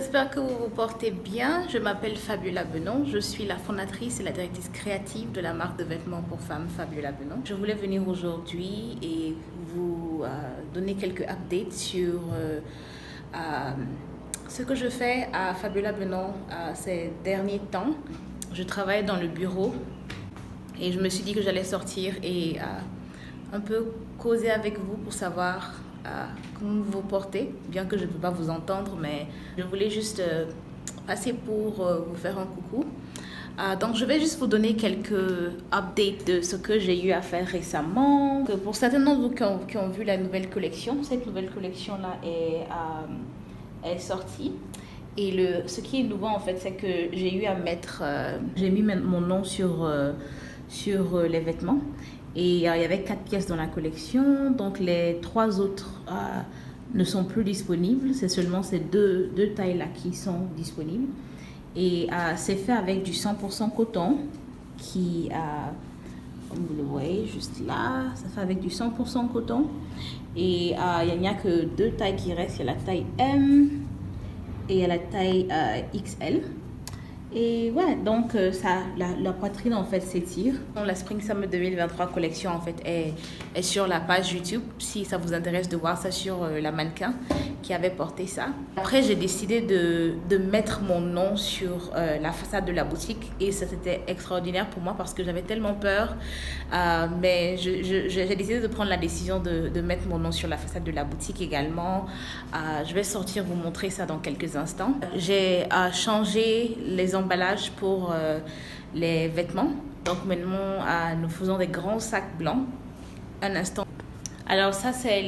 j'espère que vous vous portez bien. Je m'appelle Fabiola Benon, je suis la fondatrice et la directrice créative de la marque de vêtements pour femmes Fabiola Benon. Je voulais venir aujourd'hui et vous donner quelques updates sur ce que je fais à Fabiola Benon ces derniers temps. Je travaille dans le bureau et je me suis dit que j'allais sortir et un peu causer avec vous pour savoir comment vous vous portez, bien que je ne peux pas vous entendre, mais je voulais juste passer pour vous faire un coucou. Donc je vais juste vous donner quelques updates de ce que j'ai eu à faire récemment. Pour certains d'entre vous qui ont vu la nouvelle collection, cette nouvelle collection-là est sortie. Et ce qui est nouveau en fait, c'est que j'ai eu à mettre, j'ai mis mon nom sur les vêtements. Et il y avait 4 pièces dans la collection, donc les 3 autres ne sont plus disponibles. C'est seulement ces deux tailles-là qui sont disponibles. Et c'est fait avec du 100% coton qui, comme vous le voyez juste là, ça fait avec du 100% coton. Et il n'y a que 2 tailles qui restent. Il y a la taille M et il y a la taille XL. Et ouais, donc la poitrine en fait s'étire. La Spring Summer 2023 collection en fait est sur la page YouTube si ça vous intéresse de voir ça sur la mannequin qui avait porté ça. Après j'ai décidé de mettre mon nom sur la façade de la boutique et ça c'était extraordinaire pour moi parce que j'avais tellement peur. Mais j'ai décidé de prendre la décision de mettre mon nom sur la façade de la boutique également. Je vais sortir vous montrer ça dans quelques instants. J'ai changé les emballages pour les vêtements. Donc maintenant, nous faisons des grands sacs blancs. Un instant. Alors ça, c'est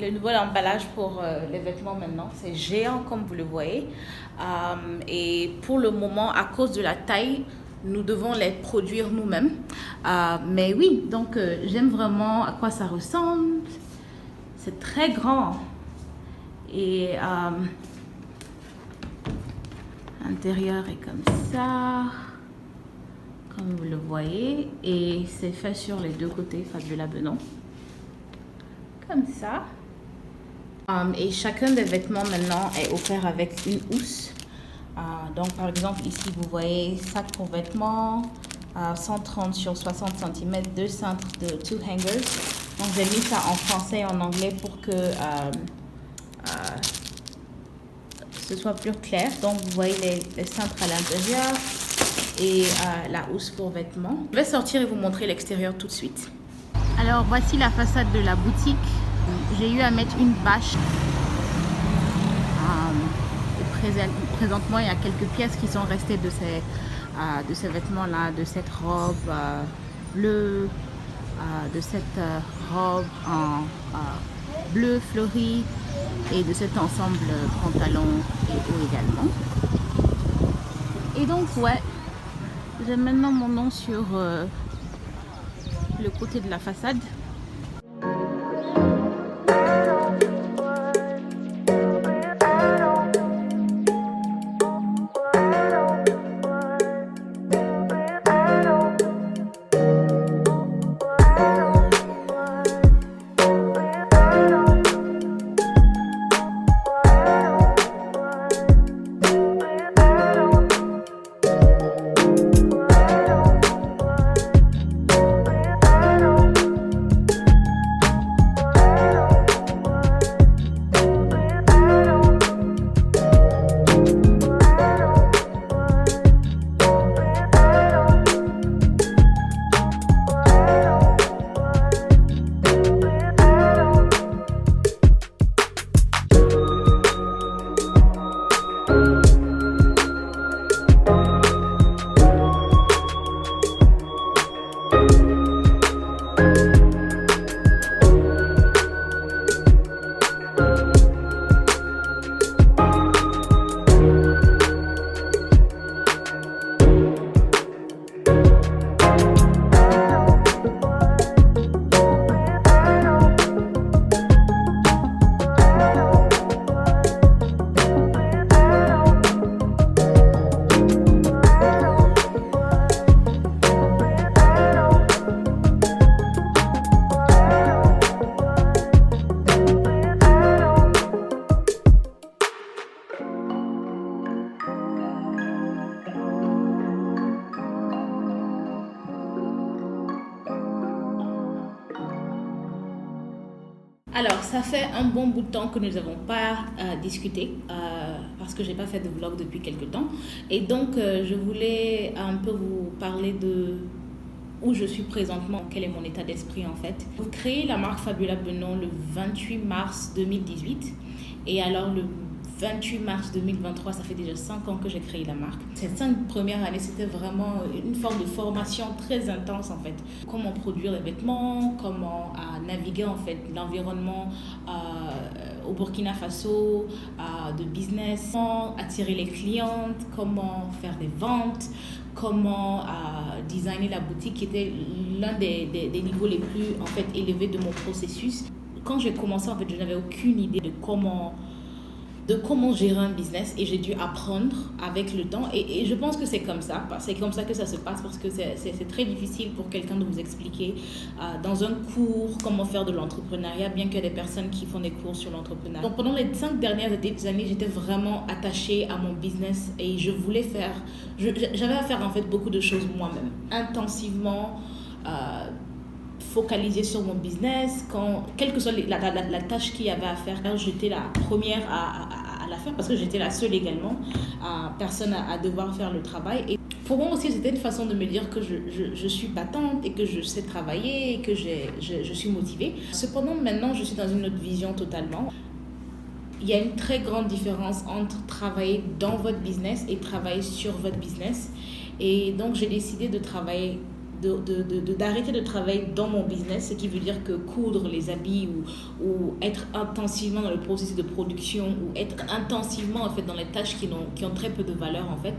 le nouveau emballage pour les vêtements maintenant. C'est géant comme vous le voyez. Et pour le moment, à cause de la taille, nous devons les produire nous-mêmes. Mais oui, donc j'aime vraiment à quoi ça ressemble. C'est très grand. Et l'intérieur est comme ça, comme vous le voyez, et c'est fait sur les 2 côtés, Fabiola Benon, comme ça. Et chacun des vêtements maintenant est offert avec une housse. Donc par exemple ici vous voyez sac pour vêtements, 130 sur 60 cm, 2 cintres de 2 hangers. Donc j'ai mis ça en français et en anglais pour que ce soit plus clair. Donc vous voyez les cintres à l'intérieur et la housse pour vêtements. Je vais sortir et vous montrer l'extérieur tout de suite. Alors voici la façade de la boutique. J'ai eu à mettre une bâche. Présentement il y a quelques pièces qui sont restées de ces vêtements là, de cette robe bleue, de cette robe en bleu fleuri et de cet ensemble pantalon et haut également. Et donc ouais, j'ai maintenant mon nom sur le côté de la façade. Alors, ça fait un bon bout de temps que nous n'avons pas discuté parce que je n'ai pas fait de vlog depuis quelques temps. Et donc, je voulais un peu vous parler de où je suis présentement, quel est mon état d'esprit en fait. J'ai créé la marque Fabiola Benon le 28 mars 2018 et alors le 28 mars 2023, ça fait déjà 5 ans que j'ai créé la marque. Ces 5 premières années, c'était vraiment une forme de formation très intense en fait. Comment produire les vêtements, comment naviguer en fait l'environnement au Burkina Faso, de business, comment attirer les clientes, comment faire des ventes, comment designer la boutique qui était l'un des niveaux les plus en fait élevés de mon processus. Quand j'ai commencé en fait, je n'avais aucune idée de comment gérer un business et j'ai dû apprendre avec le temps et je pense que c'est comme ça que ça se passe parce que c'est très difficile pour quelqu'un de vous expliquer dans un cours comment faire de l'entrepreneuriat, bien qu'il y ait des personnes qui font des cours sur l'entrepreneuriat. Donc pendant les 5 dernières années, j'étais vraiment attachée à mon business et j'avais à faire en fait beaucoup de choses moi-même, intensivement, focaliser sur mon business, quelle que soit la tâche qu'il y avait à faire, j'étais la première à la faire parce que j'étais la seule également, personne à devoir faire le travail. Et pour moi aussi, c'était une façon de me dire que je suis battante et que je sais travailler et que je suis motivée. Cependant, maintenant, je suis dans une autre vision totalement. Il y a une très grande différence entre travailler dans votre business et travailler sur votre business. Et donc, j'ai décidé de travailler d'arrêter de travailler dans mon business, ce qui veut dire que coudre les habits ou être intensivement dans le processus de production ou être intensivement en fait dans les tâches qui ont très peu de valeur en fait.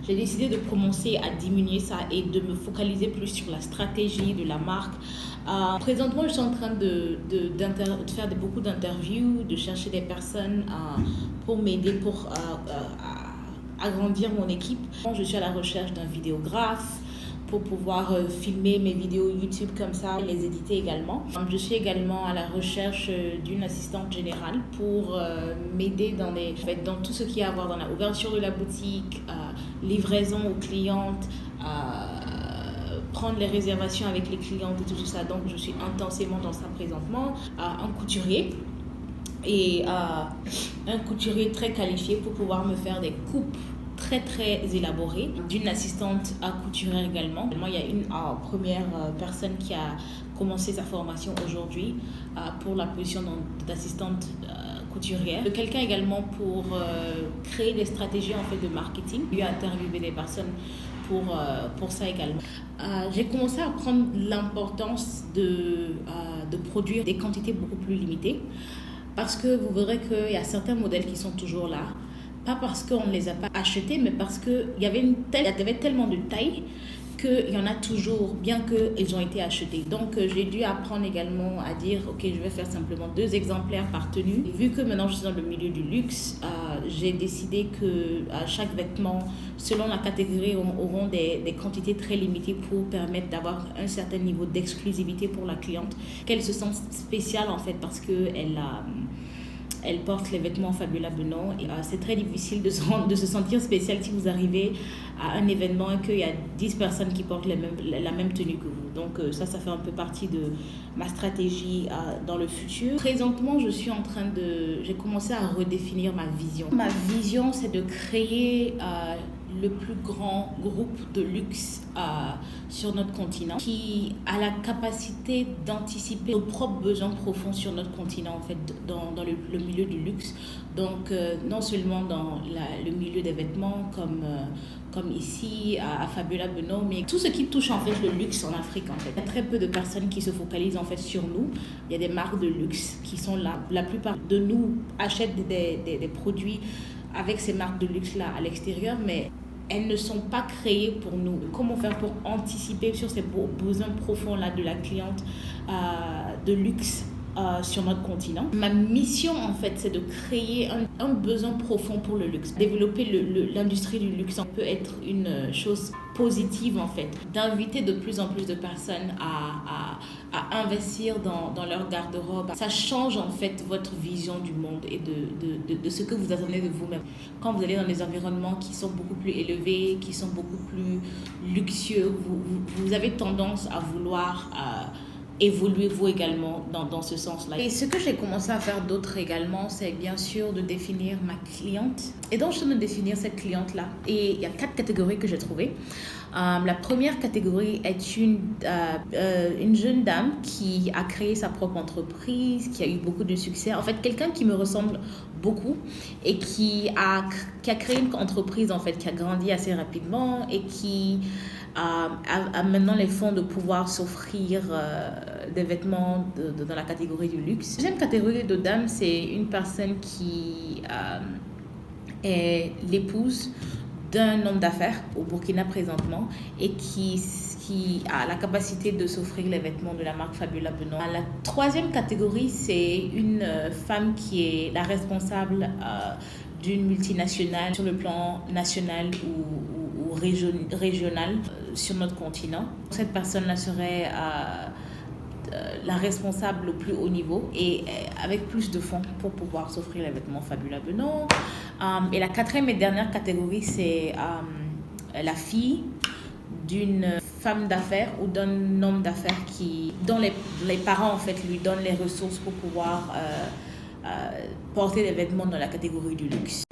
J'ai décidé de commencer à diminuer ça et de me focaliser plus sur la stratégie de la marque. Présentement, je suis en train de faire beaucoup d'interviews, de chercher des personnes pour m'aider, pour agrandir mon équipe. Je suis à la recherche d'un vidéographe pour pouvoir filmer mes vidéos YouTube comme ça, et les éditer également. Je suis également à la recherche d'une assistante générale pour m'aider dans tout ce qui a à voir dans la ouverture de la boutique, livraison aux clientes, prendre les réservations avec les clientes et tout ça. Donc je suis intensément dans ça présentement. Un couturier et un couturier très qualifié pour pouvoir me faire des coupes très élaborée, d'une assistante à couturière également. Il y a une première personne qui a commencé sa formation aujourd'hui pour la position d'assistante couturière. Quelqu'un également pour créer des stratégies en fait de marketing. Lui a interviewé des personnes pour ça également. J'ai commencé à prendre l'importance de produire des quantités beaucoup plus limitées parce que vous verrez qu'il y a certains modèles qui sont toujours là. Pas parce qu'on ne les a pas achetés, mais parce qu'il y avait tellement de taille qu'il y en a toujours, bien qu'ils ont été achetés. Donc, j'ai dû apprendre également à dire, ok, je vais faire simplement 2 exemplaires par tenue. Et vu que maintenant je suis dans le milieu du luxe, j'ai décidé que chaque vêtement, selon la catégorie, auront des quantités très limitées pour permettre d'avoir un certain niveau d'exclusivité pour la cliente, qu'elle se sente spéciale en fait parce qu'elle porte les vêtements Fabiola Benon. C'est très difficile de se sentir spécial si vous arrivez à un événement et qu'il y a 10 personnes qui portent la même tenue que vous. Donc ça fait un peu partie de ma stratégie dans le futur. Présentement, j'ai commencé à redéfinir ma vision. Ma vision, c'est de créer le plus grand groupe de luxe sur notre continent qui a la capacité d'anticiper nos propres besoins profonds sur notre continent en fait dans le milieu du luxe. Donc non seulement dans le milieu des vêtements comme ici à Fabiola Benon, mais tout ce qui touche en fait le luxe en Afrique en fait. Il y a très peu de personnes qui se focalisent en fait sur nous. Il y a des marques de luxe qui sont là. La plupart de nous achètent des produits avec ces marques de luxe là à l'extérieur, mais elles ne sont pas créées pour nous. Comment faire pour anticiper sur ces besoins profonds là de la cliente de luxe sur notre continent. Ma mission en fait, c'est de créer un besoin profond pour le luxe. Développer l'industrie du luxe peut être une chose positive en fait. D'inviter de plus en plus de personnes à investir dans leur garde-robe. Ça change en fait votre vision du monde et de ce que vous attendez de vous-même. Quand vous allez dans des environnements qui sont beaucoup plus élevés, qui sont beaucoup plus luxueux, vous avez tendance à vouloir évoluez vous également dans ce sens-là. Et ce que j'ai commencé à faire d'autre également, c'est bien sûr de définir ma cliente. Et donc, je suis en train de définir cette cliente-là. Et il y a 4 catégories que j'ai trouvées. La première catégorie est une jeune dame qui a créé sa propre entreprise, qui a eu beaucoup de succès. En fait, quelqu'un qui me ressemble beaucoup et qui a créé une entreprise en fait, qui a grandi assez rapidement et qui a maintenant les fonds de pouvoir s'offrir des vêtements dans la catégorie du luxe. La deuxième catégorie de dame, c'est une personne qui est l'épouse d'un homme d'affaires au Burkina présentement et qui a la capacité de s'offrir les vêtements de la marque Fabiola Benon. La troisième catégorie, c'est une femme qui est la responsable d'une multinationale sur le plan national ou régional sur notre continent. Cette personne-là serait la responsable au plus haut niveau et avec plus de fonds pour pouvoir s'offrir les vêtements Fabiola Benon. Et la quatrième et dernière catégorie, c'est la fille d'une femme d'affaires ou d'un homme d'affaires dont les parents en fait lui donnent les ressources pour pouvoir porter des vêtements dans la catégorie du luxe.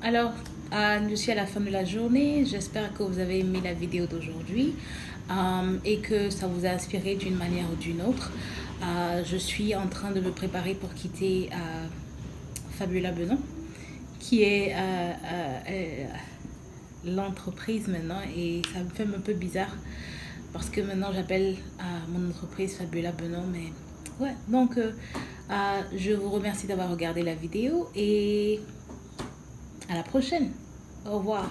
Alors, je suis à la fin de la journée. J'espère que vous avez aimé la vidéo d'aujourd'hui et que ça vous a inspiré d'une manière ou d'une autre. Je suis en train de me préparer pour quitter Fabiola Benon, qui est l'entreprise maintenant, et ça me fait un peu bizarre parce que maintenant j'appelle mon entreprise Fabiola Benon, mais ouais, donc je vous remercie d'avoir regardé la vidéo et à la prochaine. Au revoir.